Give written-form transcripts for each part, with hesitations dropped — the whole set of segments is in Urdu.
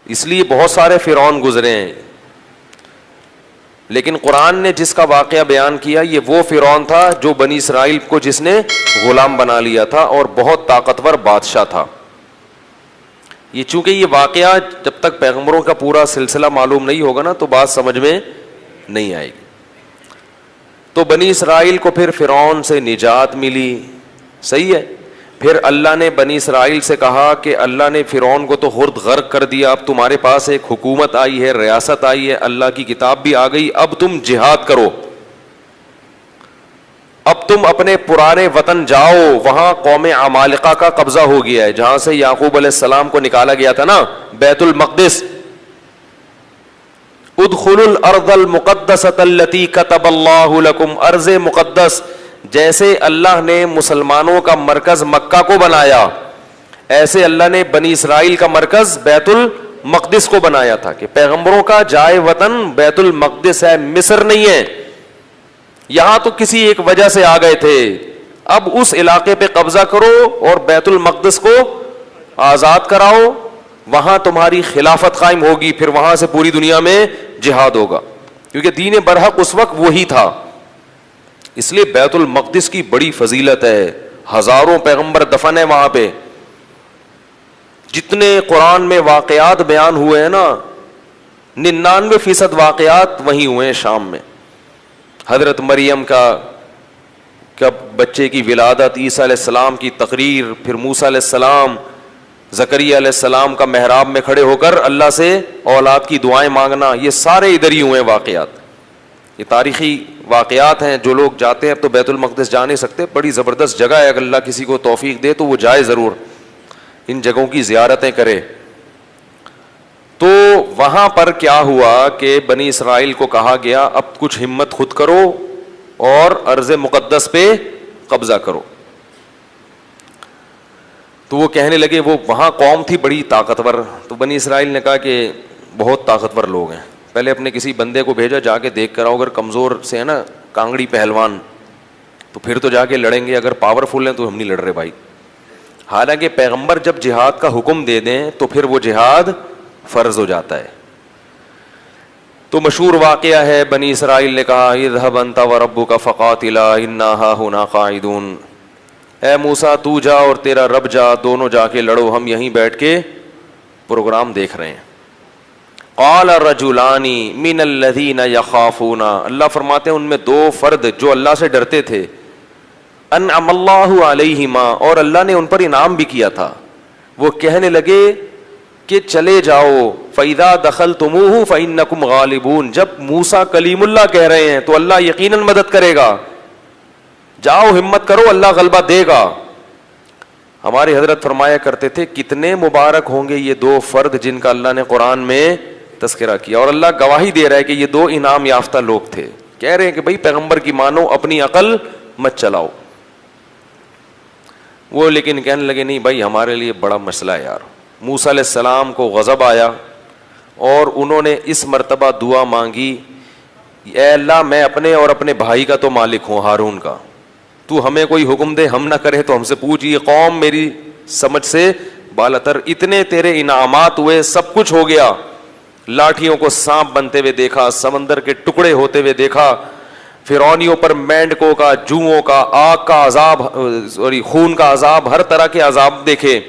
اس لیے بہت سارے فرعون گزرے ہیں، لیکن قرآن نے جس کا واقعہ بیان کیا یہ وہ فرعون تھا جو بنی اسرائیل کو جس نے غلام بنا لیا تھا اور بہت طاقتور بادشاہ تھا. یہ چونکہ یہ واقعہ جب تک پیغمبروں کا پورا سلسلہ معلوم نہیں ہوگا نا تو بات سمجھ میں نہیں آئے گی. تو بنی اسرائیل کو پھر فرعون سے نجات ملی، صحیح ہے. پھر اللہ نے بنی اسرائیل سے کہا کہ اللہ نے فرعون کو تو خرد غرق کر دیا، اب تمہارے پاس ایک حکومت آئی ہے، ریاست آئی ہے، اللہ کی کتاب بھی آ گئی، اب تم جہاد کرو، اب تم اپنے پرانے وطن جاؤ. وہاں قوم عمالقہ کا قبضہ ہو گیا ہے، جہاں سے یعقوب علیہ السلام کو نکالا گیا تھا نا، بیت المقدس. ادخلوا الارض المقدسۃ التی کتب اللہ لکم، ارض مقدس جیسے اللہ نے مسلمانوں کا مرکز مکہ کو بنایا، ایسے اللہ نے بنی اسرائیل کا مرکز بیت المقدس کو بنایا تھا کہ پیغمبروں کا جائے وطن بیت المقدس ہے، مصر نہیں ہے. یہاں تو کسی ایک وجہ سے آ گئے تھے، اب اس علاقے پہ قبضہ کرو اور بیت المقدس کو آزاد کراؤ، وہاں تمہاری خلافت قائم ہوگی، پھر وہاں سے پوری دنیا میں جہاد ہوگا، کیونکہ دین برحق اس وقت وہی تھا. اس لیے بیت المقدس کی بڑی فضیلت ہے، ہزاروں پیغمبر دفن ہیں وہاں پہ. جتنے قرآن میں واقعات بیان ہوئے ہیں نا، 99% واقعات وہیں ہوئے ہیں شام میں. حضرت مریم کا بچے کی ولادت، عیسیٰ علیہ السلام کی تقریر، پھر موسیٰ علیہ السلام، زکریا علیہ السلام کا محراب میں کھڑے ہو کر اللہ سے اولاد کی دعائیں مانگنا، یہ سارے ادھر ہی ہوئے ہیں واقعات. یہ تاریخی واقعات ہیں. جو لوگ جاتے ہیں، اب تو بیت المقدس جا نہیں سکتے، بڑی زبردست جگہ ہے، اگر اللہ کسی کو توفیق دے تو وہ جائے ضرور، ان جگہوں کی زیارتیں کرے. تو وہاں پر کیا ہوا کہ بنی اسرائیل کو کہا گیا اب کچھ ہمت خود کرو اور ارض مقدس پہ قبضہ کرو. تو وہ کہنے لگے، وہ وہاں قوم تھی بڑی طاقتور، تو بنی اسرائیل نے کہا کہ بہت طاقتور لوگ ہیں، پہلے اپنے کسی بندے کو بھیجا جا کے دیکھ کر آؤ، اگر کمزور سے ہے نا کانگڑی پہلوان تو پھر تو جا کے لڑیں گے، اگر پاورفل ہیں تو ہم نہیں لڑ رہے بھائی. حالانکہ پیغمبر جب جہاد کا حکم دے دیں تو پھر وہ جہاد فرض ہو جاتا ہے. تو مشہور واقعہ ہے، بنی اسرائیل نے کہا اذهب انت وربك فقاتلا انا هاهنا قاعدون، اے موسیٰ تو جا اور تیرا رب جا، دونوں جا کے لڑو، ہم یہیں بیٹھ کے پروگرام دیکھ رہے ہیں. قال رجلان من الذين يخافون، اللہ فرماتے ہیں ان میں دو فرد جو اللہ سے ڈرتے تھے، انعم اللہ علیہما، اور اللہ نے ان پر انعام بھی کیا تھا، وہ کہنے لگے کہ چلے جاؤ، فَإِذَا دَخَلْتُمُوهُ فَإِنَّكُمْ غَالِبُونَ، جب موسیٰ کلیم اللہ کہہ رہے ہیں تو اللہ یقیناً مدد کرے گا، جاؤ ہمت کرو، اللہ غلبہ دے گا. ہمارے حضرت فرمایا کرتے تھے کتنے مبارک ہوں گے یہ دو فرد جن کا اللہ نے قرآن میں تذکرہ کیا، اور اللہ گواہی دے رہا ہے کہ یہ دو انعام یافتہ لوگ تھے. کہہ رہے ہیں کہ بھئی پیغمبر کی مانو، اپنی عقل مت چلاؤ. وہ لیکن کہنے لگے نہیں بھائی ہمارے لیے بڑا مسئلہ ہے یار. موسیٰ علیہ السلام کو غضب آیا اور انہوں نے اس مرتبہ دعا مانگی، اے اللہ میں اپنے اور اپنے بھائی کا تو مالک ہوں، ہارون کا، تو ہمیں کوئی حکم دے، ہم نہ کرے تو ہم سے پوچھ، یہ قوم میری سمجھ سے بالاتر، اتنے تیرے انعامات ہوئے، سب کچھ ہو گیا، لاٹھیوں کو سانپ بنتے ہوئے دیکھا، سمندر کے ٹکڑے ہوتے ہوئے دیکھا، فرعونیوں پر مینڈکوں کا، جوؤں کا، آگ کا عذاب، خون کا عذاب، ہر طرح کے عذاب دیکھے.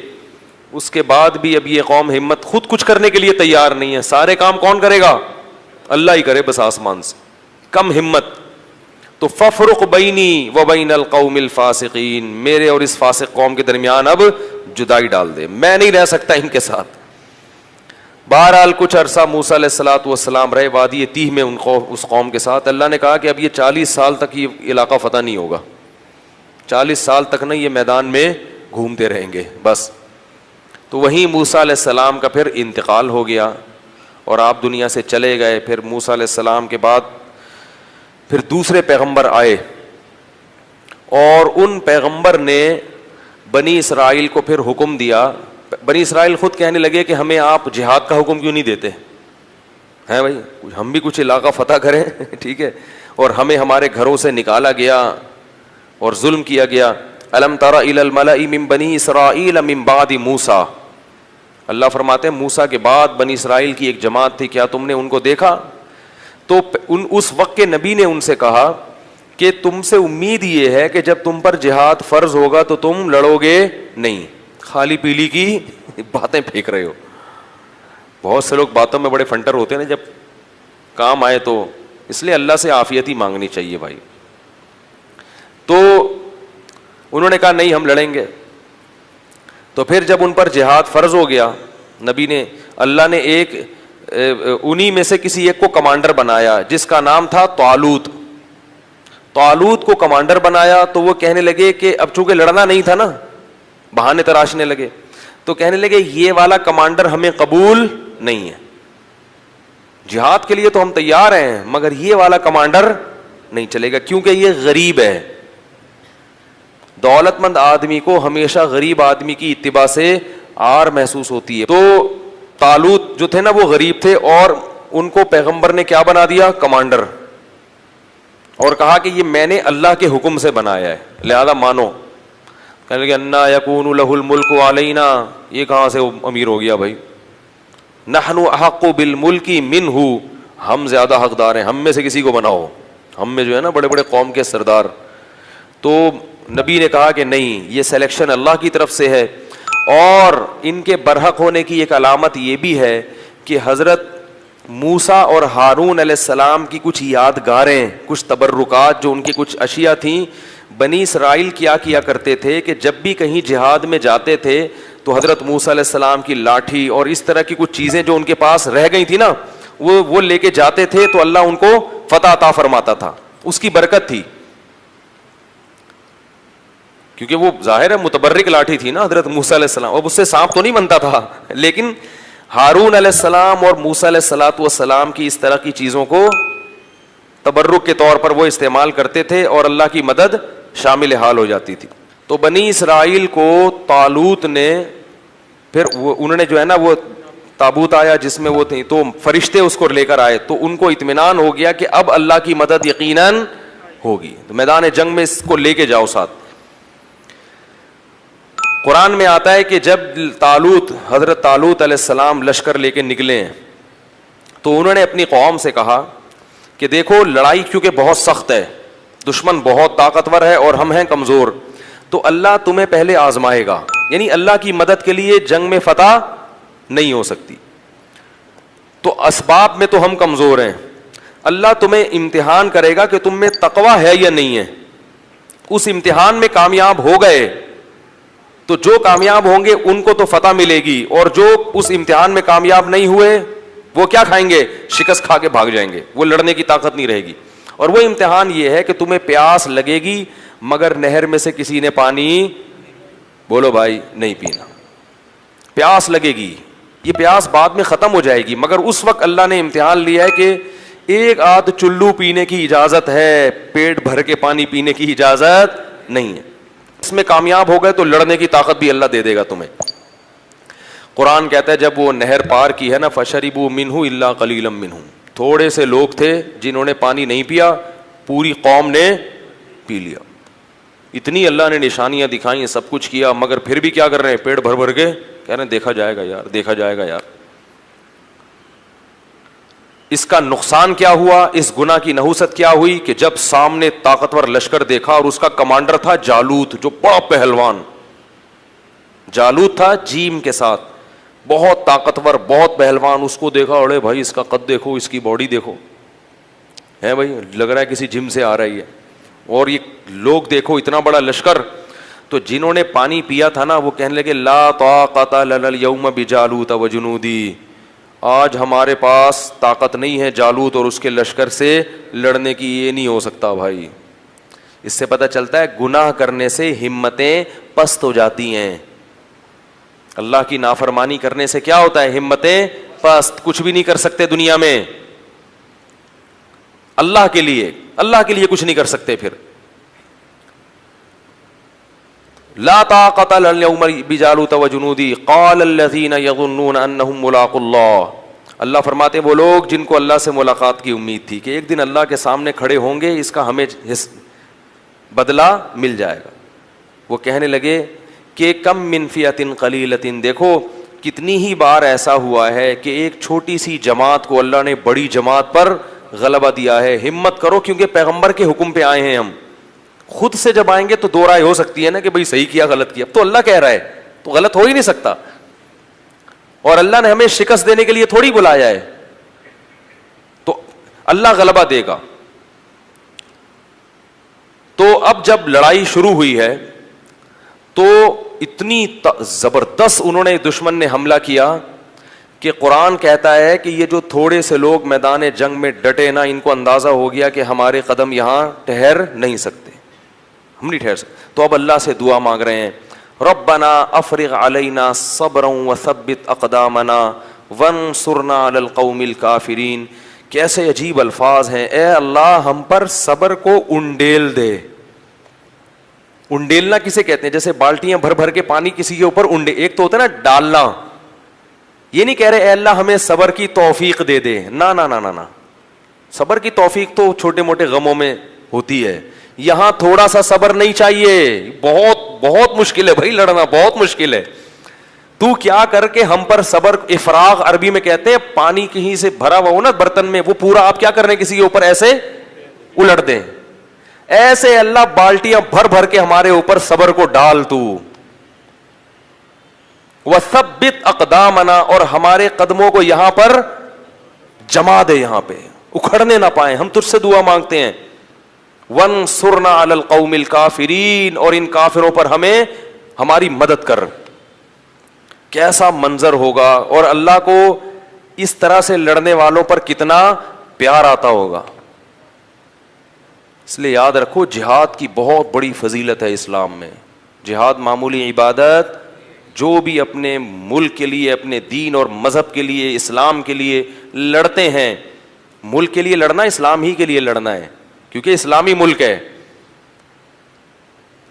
اس کے بعد بھی اب یہ قوم ہمت خود کچھ کرنے کے لیے تیار نہیں ہے. سارے کام کون کرے گا؟ اللہ ہی کرے بس آسمان سے. کم ہمت. تو ففرق بینی و بین القوم الفاسقین، میرے اور اس فاسق قوم کے درمیان اب جدائی ڈال دے، میں نہیں رہ سکتا ان کے ساتھ. بہرحال کچھ عرصہ موسیٰ علیہ الصلوۃ والسلام رہے وادی تیہ میں اس قوم کے ساتھ. اللہ نے کہا کہ اب یہ 40 سال تک یہ علاقہ فتح نہیں ہوگا، 40 سال تک نا یہ میدان میں گھومتے رہیں گے بس. تو وہیں موسیٰ علیہ السلام کا پھر انتقال ہو گیا اور آپ دنیا سے چلے گئے. پھر موسیٰ علیہ السلام کے بعد پھر دوسرے پیغمبر آئے اور ان پیغمبر نے بنی اسرائیل کو پھر حکم دیا. بنی اسرائیل خود کہنے لگے کہ ہمیں آپ جہاد کا حکم کیوں نہیں دیتے ہیں بھائی، ہم بھی کچھ علاقہ فتح کریں ٹھیک ہے، اور ہمیں ہمارے گھروں سے نکالا گیا اور ظلم کیا گیا. الم تر الی الملأ من بنی اسرائیل من بعد موسیٰ، اللہ فرماتے ہیں موسیٰ کے بعد بنی اسرائیل کی ایک جماعت تھی, کیا تم نے ان کو دیکھا؟ تو اس وقت کے نبی نے ان سے کہا کہ تم سے امید یہ ہے کہ جب تم پر جہاد فرض ہوگا تو تم لڑو گے نہیں, خالی پیلی کی باتیں پھینک رہے ہو. بہت سے لوگ باتوں میں بڑے فنٹر ہوتے ہیں نا, جب کام آئے تو, اس لیے اللہ سے عافیت ہی مانگنی چاہیے بھائی. تو انہوں نے کہا نہیں ہم لڑیں گے. تو پھر جب ان پر جہاد فرض ہو گیا, نبی نے, اللہ نے ایک انہی میں سے کسی ایک کو کمانڈر بنایا جس کا نام تھا طالوت. طالوت کو کمانڈر بنایا تو وہ کہنے لگے کہ اب چونکہ لڑنا نہیں تھا نا, بہانے تراشنے لگے, تو کہنے لگے یہ والا کمانڈر ہمیں قبول نہیں ہے, جہاد کے لیے تو ہم تیار ہیں مگر یہ والا کمانڈر نہیں چلے گا کیونکہ یہ غریب ہے. دولت مند آدمی کو ہمیشہ غریب آدمی کی اتباع سے آر محسوس ہوتی ہے. تو طالوت جو تھے نا وہ غریب تھے, اور ان کو پیغمبر نے کیا بنا دیا؟ کمانڈر, اور کہا کہ یہ میں نے اللہ کے حکم سے بنایا ہے لہذا مانو. کہنے لگے انا یکون لہ الملک علینا, یہ کہاں سے امیر ہو گیا بھائی؟ نحن احق بالملک منہ, ہم زیادہ حقدار ہیں, ہم میں سے کسی کو بناؤ, ہم میں جو ہے نا بڑے بڑے قوم کے سردار. تو نبی نے کہا کہ نہیں, یہ سلیکشن اللہ کی طرف سے ہے. اور ان کے برحق ہونے کی ایک علامت یہ بھی ہے کہ حضرت موسیٰ اور ہارون علیہ السلام کی کچھ یادگاریں, کچھ تبرکات, جو ان کی کچھ اشیاء تھیں. بنی اسرائیل کیا کرتے تھے کہ جب بھی کہیں جہاد میں جاتے تھے تو حضرت موسیٰ علیہ السلام کی لاٹھی اور اس طرح کی کچھ چیزیں جو ان کے پاس رہ گئی تھی نا, وہ لے کے جاتے تھے تو اللہ ان کو فتح عطا فرماتا تھا, اس کی برکت تھی. کیونکہ وہ ظاہر ہے متبرک لاٹھی تھی نا حضرت موسیٰ علیہ السلام, اب اس سے سانپ تو نہیں بنتا تھا, لیکن ہارون علیہ السلام اور موسیٰ علیہ السلام کی اس طرح کی چیزوں کو تبرک کے طور پر وہ استعمال کرتے تھے اور اللہ کی مدد شامل حال ہو جاتی تھی. تو بنی اسرائیل کو طالوت نے, پھر انہوں نے جو ہے نا وہ تابوت آیا جس میں وہ تھی, تو فرشتے اس کو لے کر آئے, تو ان کو اطمینان ہو گیا کہ اب اللہ کی مدد یقیناً ہوگی, تو میدان جنگ میں اس کو لے کے جاؤ ساتھ. قرآن میں آتا ہے کہ جب حضرت طالوت علیہ السلام لشکر لے کے نکلے تو انہوں نے اپنی قوم سے کہا کہ دیکھو لڑائی کیونکہ بہت سخت ہے, دشمن بہت طاقتور ہے اور ہم ہیں کمزور, تو اللہ تمہیں پہلے آزمائے گا, یعنی اللہ کی مدد کے لیے جنگ میں فتح نہیں ہو سکتی, تو اسباب میں تو ہم کمزور ہیں, اللہ تمہیں امتحان کرے گا کہ تم میں تقوی ہے یا نہیں ہے. اس امتحان میں کامیاب ہو گئے تو جو کامیاب ہوں گے ان کو تو فتح ملے گی, اور جو اس امتحان میں کامیاب نہیں ہوئے وہ کیا کھائیں گے؟ شکست کھا کے بھاگ جائیں گے, وہ لڑنے کی طاقت نہیں رہے گی. اور وہ امتحان یہ ہے کہ تمہیں پیاس لگے گی مگر نہر میں سے کسی نے پانی, بولو بھائی, نہیں پینا. پیاس لگے گی, یہ پیاس بعد میں ختم ہو جائے گی, مگر اس وقت اللہ نے امتحان لیا ہے کہ ایک آدھ چلو پینے کی اجازت ہے, پیٹ بھر کے پانی پینے کی اجازت نہیں ہے. اس میں کامیاب ہو گئے تو لڑنے کی طاقت بھی اللہ دے دے گا تمہیں. قرآن کہتا ہے جب وہ نہر پار کی ہے نا, فشربوا منہ الا قلیلا منہم, تھوڑے سے لوگ تھے جنہوں نے پانی نہیں پیا, پوری قوم نے پی لیا. اتنی اللہ نے نشانیاں دکھائیں, سب کچھ کیا, مگر پھر بھی کیا کر رہے ہیں؟ پیٹ بھر بھر کے کہہ رہے ہیں دیکھا جائے گا یار, دیکھا جائے گا یار. اس کا نقصان کیا ہوا, اس گناہ کی نحوست کیا ہوئی کہ جب سامنے طاقتور لشکر دیکھا اور اس کا کمانڈر تھا جالوت, جو بڑا پہلوان جالوت تھا, جیم کے ساتھ, بہت طاقتور, بہت پہلوان, اس کو دیکھا, اڑے بھائی اس کا قد دیکھو, اس کی باڈی دیکھو, ہے بھائی لگ رہا ہے کسی جم سے آ رہی ہے, اور یہ لوگ دیکھو اتنا بڑا لشکر. تو جنہوں نے پانی پیا تھا نا وہ کہنے لگے لا طاقت لنا اليوم بجالوت وجنودی, آج ہمارے پاس طاقت نہیں ہے جالوت اور اس کے لشکر سے لڑنے کی, یہ نہیں ہو سکتا بھائی. اس سے پتہ چلتا ہے گناہ کرنے سے ہمتیں پست ہو جاتی ہیں. اللہ کی نافرمانی کرنے سے کیا ہوتا ہے؟ ہمتیں پست, کچھ بھی نہیں کر سکتے دنیا میں, اللہ کے لیے کچھ نہیں کر سکتے. پھر لا طاقت لنا اليوم بجالوت وجنودی قال الذين يظنون انهم ملاقو اللہ. اللہ فرماتے وہ لوگ جن کو اللہ سے ملاقات کی امید تھی کہ ایک دن اللہ کے سامنے کھڑے ہوں گے, اس کا ہمیں بدلہ مل جائے گا, وہ کہنے لگے کہ کم من فئۃ قلیلۃ, دیکھو کتنی ہی بار ایسا ہوا ہے کہ ایک چھوٹی سی جماعت کو اللہ نے بڑی جماعت پر غلبہ دیا ہے. ہمت کرو, کیونکہ پیغمبر کے حکم پہ آئے ہیں ہم. خود سے جب آئیں گے تو دو رائے ہو سکتی ہے نا کہ بھئی صحیح کیا غلط کیا. اب تو اللہ کہہ رہا ہے تو غلط ہو ہی نہیں سکتا, اور اللہ نے ہمیں شکست دینے کے لیے تھوڑی بلایا ہے, تو اللہ غلبہ دے گا. تو اب جب لڑائی شروع ہوئی ہے تو اتنی زبردست انہوں نے دشمن نے حملہ کیا کہ قرآن کہتا ہے کہ یہ جو تھوڑے سے لوگ میدان جنگ میں ڈٹے نا, ان کو اندازہ ہو گیا کہ ہمارے قدم یہاں ٹھہر نہیں سکتے, ہم نہیں ٹھہر سکتے. تو اب اللہ سے دعا مانگ رہے ہیں, ربنا افرغ علینا صبرا وثبت اقدامنا وانصرنا علی القوم الکافرین. کیسے عجیب الفاظ ہیں, اے اللہ ہم پر صبر کو انڈیل دے. انڈیلنا کسے کہتے ہیں؟ جیسے بالٹیاں بھر بھر کے پانی کسی کے اوپر انڈے, ایک تو ہوتا ہے نا ڈالنا, یہ نہیں کہہ رہے اے اللہ ہمیں صبر کی توفیق دے دے, نا نا نا نا, صبر کی توفیق تو چھوٹے موٹے غموں میں ہوتی ہے, یہاں تھوڑا سا صبر نہیں چاہیے. بہت بہت مشکل ہے بھائی, لڑنا بہت مشکل ہے. تو کیا کر کے ہم پر صبر, افراغ عربی میں کہتے ہیں, پانی کہیں سے بھرا ہوا ہو نا برتن میں, وہ پورا آپ کیا کر رہے ہیں کسی کے اوپر ایسے الٹ دیں. ایسے اللہ بالٹیاں بھر بھر کے ہمارے اوپر صبر کو ڈال تو. وثبت اقدامنا, اور ہمارے قدموں کو یہاں پر جما دے, یہاں پہ اکھڑنے نہ پائیں. ہم تجھ سے دعا مانگتے ہیں. وانصرنا علی القوم الکافرین, اور ان کافروں پر ہمیں ہماری مدد کر. کیسا منظر ہوگا, اور اللہ کو اس طرح سے لڑنے والوں پر کتنا پیار آتا ہوگا. اس لیے یاد رکھو جہاد کی بہت بڑی فضیلت ہے اسلام میں. جہاد معمولی عبادت, جو بھی اپنے ملک کے لیے, اپنے دین اور مذہب کے لیے, اسلام کے لیے لڑتے ہیں, ملک کے لیے لڑنا اسلام ہی کے لیے لڑنا ہے, کیونکہ اسلامی ملک ہے.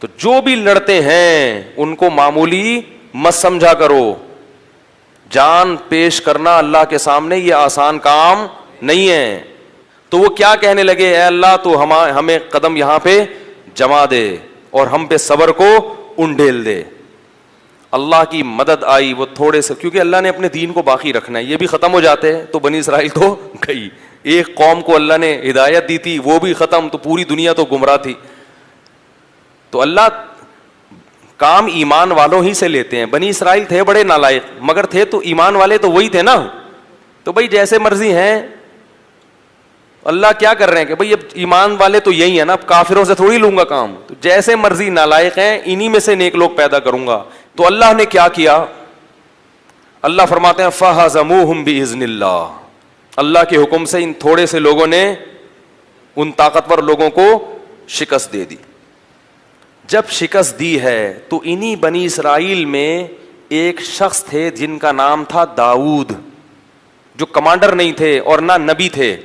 تو جو بھی لڑتے ہیں ان کو معمولی مت سمجھا کرو. جان پیش کرنا اللہ کے سامنے یہ آسان کام نہیں ہے. تو وہ کیا کہنے لگے, اے اللہ تو ہمیں قدم یہاں پہ جما دے اور ہم پہ صبر کو انڈیل دے. اللہ کی مدد آئی. وہ تھوڑے سے, کیونکہ اللہ نے اپنے دین کو باقی رکھنا ہے, یہ بھی ختم ہو جاتے ہیں تو بنی اسرائیل تو گئی. ایک قوم کو اللہ نے ہدایت دی تھی, وہ بھی ختم, تو پوری دنیا تو گمراہ تھی. تو اللہ کام ایمان والوں ہی سے لیتے ہیں. بنی اسرائیل تھے بڑے نالائق, مگر تھے تو ایمان والے تو وہی تھے نا. تو بھائی جیسے مرضی ہیں, اللہ کیا کر رہے ہیں کہ بھائی اب ایمان والے تو یہی ہیں نا, اب کافروں سے تھوڑی لوں گا کام. تو جیسے مرضی نالائق ہیں, انہی میں سے نیک لوگ پیدا کروں گا. تو اللہ نے کیا کیا, اللہ فرماتے ہیں فَهَزَمُوهُمْ بِإِذْنِ اللَّهِ, اللہ کے حکم سے ان تھوڑے سے لوگوں نے ان طاقتور لوگوں کو شکست دے دی. جب شکست دی ہے تو انہی بنی اسرائیل میں ایک شخص تھے جن کا نام تھا داؤد, جو کمانڈر نہیں تھے اور نہ نبی تھے.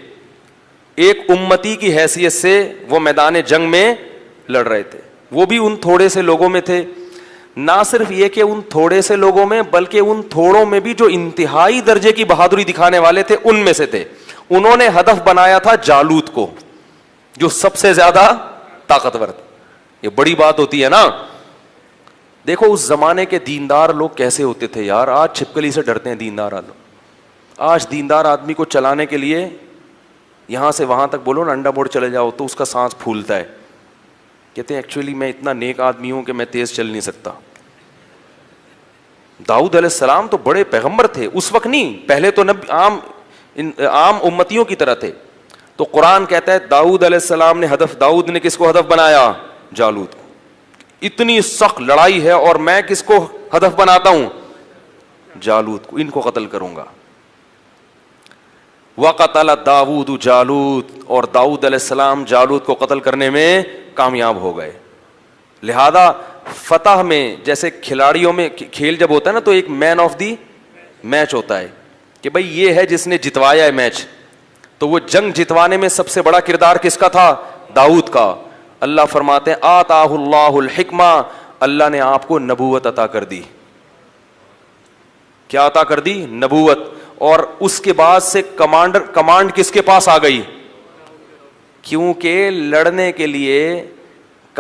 ایک امتی کی حیثیت سے وہ میدان جنگ میں لڑ رہے تھے. وہ بھی ان تھوڑے سے لوگوں میں تھے. نہ صرف یہ کہ ان تھوڑے سے لوگوں میں, بلکہ ان تھوڑوں میں بھی جو انتہائی درجے کی بہادری دکھانے والے تھے ان میں سے تھے. انہوں نے ہدف بنایا تھا جالوت کو, جو سب سے زیادہ طاقتور تھا. یہ بڑی بات ہوتی ہے نا. دیکھو اس زمانے کے دیندار لوگ کیسے ہوتے تھے یار. آج چھپکلی سے ڈرتے ہیں دیندار لوگ. آج دیندار آدمی کو چلانے کے لیے یہاں سے وہاں تک بولو نا, انڈا موڑ چلے جاؤ تو اس کا سانس پھولتا ہے. کہتے ہیں ایکچولی میں اتنا نیک آدمی ہوں کہ میں تیز چل نہیں سکتا. داؤد علیہ السلام تو بڑے پیغمبر تھے اس وقت, نہیں پہلے تو عام امتیوں کی طرح تھے. تو قرآن کہتا ہے داؤد علیہ السلام نے داؤد نے کس کو ہدف بنایا, جالوت. اتنی سخت لڑائی ہے اور میں کس کو ہدف بناتا ہوں, جالوت کو, ان کو قتل کروں گا. وقتل داؤد جالوت, اور داؤد علیہ السلام جالوت کو قتل کرنے میں کامیاب ہو گئے. لہذا فتح میں, جیسے کھلاڑیوں میں کھیل جب ہوتا ہے نا تو ایک مین آف دی میچ ہوتا ہے کہ بھئی یہ ہے جس نے جتوایا ہے میچ. تو وہ جنگ جتوانے میں سب سے بڑا کردار کس کا تھا, داؤد کا. اللہ فرماتے ہیں آتاہ اللہ الحکمہ, اللہ نے آپ کو نبوت عطا کر دی. کیا عطا کر دی, نبوت. اور اس کے بعد سے کمانڈ کس کے پاس آ گئی, کیونکہ لڑنے کے لیے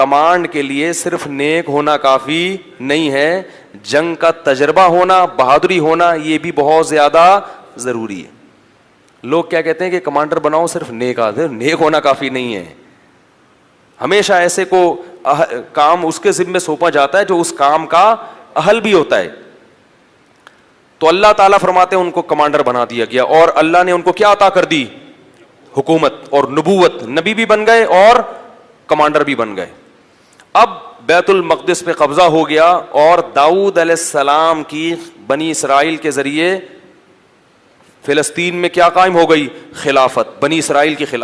کمانڈ کے لیے صرف نیک ہونا کافی نہیں ہے، جنگ کا تجربہ ہونا، بہادری ہونا، یہ بھی بہت زیادہ ضروری ہے. لوگ کیا کہتے ہیں کہ کمانڈر بناؤ صرف نیک آدمی، نیک ہونا کافی نہیں ہے. ہمیشہ ایسے کو کام اس کے ذمہ سونپا جاتا ہے جو اس کام کا اہل بھی ہوتا ہے. تو اللہ تعالیٰ فرماتے ہیں ان کو کمانڈر بنا دیا گیا، اور اللہ نے ان کو کیا عطا کر دی؟ حکومت اور نبوت. نبی بھی بن گئے اور کمانڈر بھی بن گئے. اب بیت المقدس پہ قبضہ ہو گیا، اور داؤد علیہ السلام کی بنی اسرائیل کے ذریعے فلسطین میں کیا قائم ہو گئی؟ خلافت، بنی اسرائیل کی خلافت.